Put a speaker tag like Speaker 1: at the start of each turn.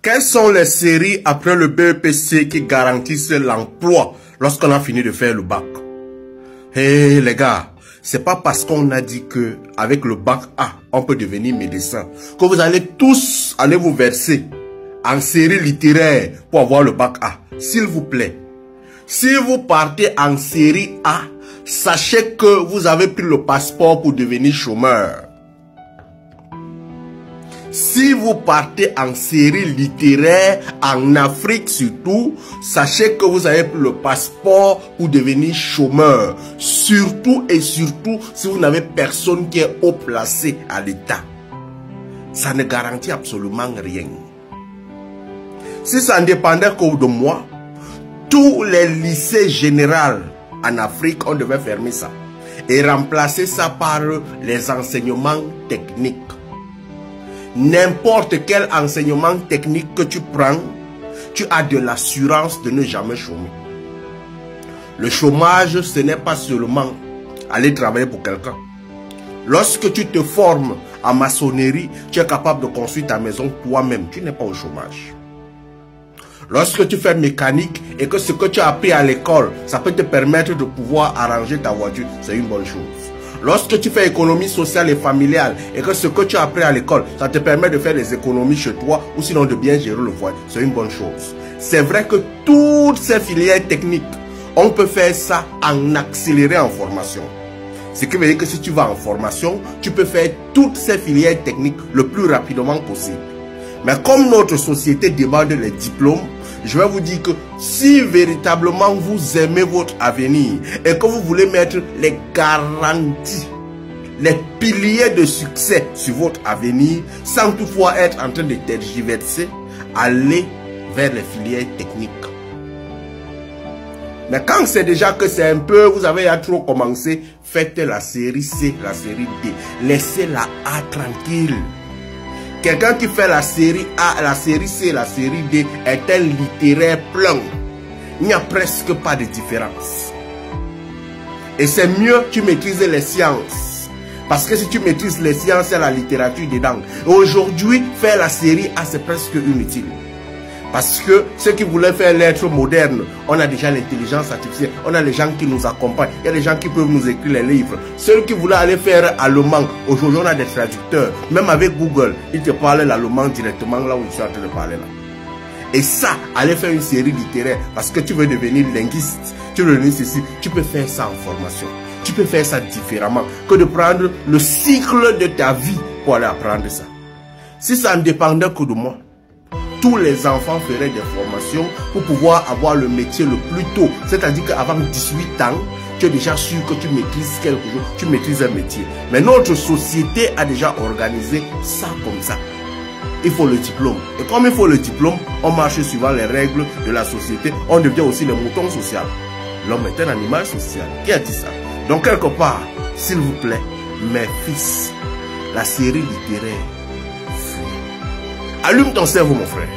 Speaker 1: Quelles sont les séries après le BEPC qui garantissent l'emploi lorsqu'on a fini de faire le bac? Hey les gars, c'est pas parce qu'on a dit que avec le bac A, on peut devenir médecin que vous allez tous aller vous verser en série littéraire pour avoir le bac A. S'il vous plaît, si vous partez en série A, sachez que vous avez pris le passeport pour devenir chômeur. Si vous partez en série littéraire, en Afrique surtout, sachez que vous avez pris le passeport pour devenir chômeur. Surtout et surtout si vous n'avez personne qui est haut placé à l'État. Ça ne garantit absolument rien. Si ça ne dépendait que de moi, tous les lycées généraux en Afrique, on devait fermer ça. Et remplacer ça par les enseignements techniques. N'importe quel enseignement technique que tu prends, tu as de l'assurance de ne jamais chômer. Le chômage, ce n'est pas seulement aller travailler pour quelqu'un. Lorsque tu te formes en maçonnerie, tu es capable de construire ta maison toi-même. Tu n'es pas au chômage. Lorsque tu fais mécanique et que ce que tu as appris à l'école, ça peut te permettre de pouvoir arranger ta voiture, c'est une bonne chose. Lorsque tu fais économie sociale et familiale et que ce que tu as appris à l'école, ça te permet de faire des économies chez toi ou sinon de bien gérer le foyer, c'est une bonne chose. C'est vrai que toutes ces filières techniques, on peut faire ça en accéléré en formation. Ce qui veut dire que si tu vas en formation, tu peux faire toutes ces filières techniques le plus rapidement possible. Mais comme notre société demande les diplômes, je vais vous dire que si véritablement vous aimez votre avenir et que vous voulez mettre les garanties, les piliers de succès sur votre avenir, sans toutefois être en train de tergiverser, allez vers les filières techniques. Mais quand c'est déjà que c'est un peu, vous avez à trop commencé, faites la série C, la série D. Laissez la A tranquille. Quelqu'un qui fait la série A, la série C, la série D est un littéraire plein. Il n'y a presque pas de différence. Et c'est mieux que tu maîtrises les sciences. Parce que si tu maîtrises les sciences, c'est la littérature dedans. Aujourd'hui, faire la série A, c'est presque inutile. Parce que ceux qui voulaient faire l'être moderne, on a déjà l'intelligence artificielle, on a les gens qui nous accompagnent, il y a des gens qui peuvent nous écrire les livres. Ceux qui voulaient aller faire allemand, aujourd'hui on a des traducteurs. Même avec Google, ils te parlent l'allemand directement là où je suis en train de parler là. Et ça, aller faire une série littéraire, parce que tu veux devenir linguiste, tu veux devenir ceci, tu peux faire ça en formation. Tu peux faire ça différemment que de prendre le cycle de ta vie pour aller apprendre ça. Si ça ne dépendait que de moi, tous les enfants feraient des formations pour pouvoir avoir le métier le plus tôt. C'est-à-dire qu'avant 18 ans, tu es déjà sûr que tu maîtrises quelque chose, tu maîtrises un métier. Mais notre société a déjà organisé ça comme ça. Il faut le diplôme. Et comme il faut le diplôme, on marche suivant les règles de la société. On devient aussi le mouton social. L'homme est un animal social. Qui a dit ça? Donc quelque part, s'il vous plaît, mes fils, la série littéraire, allume ton cerveau, mon frère.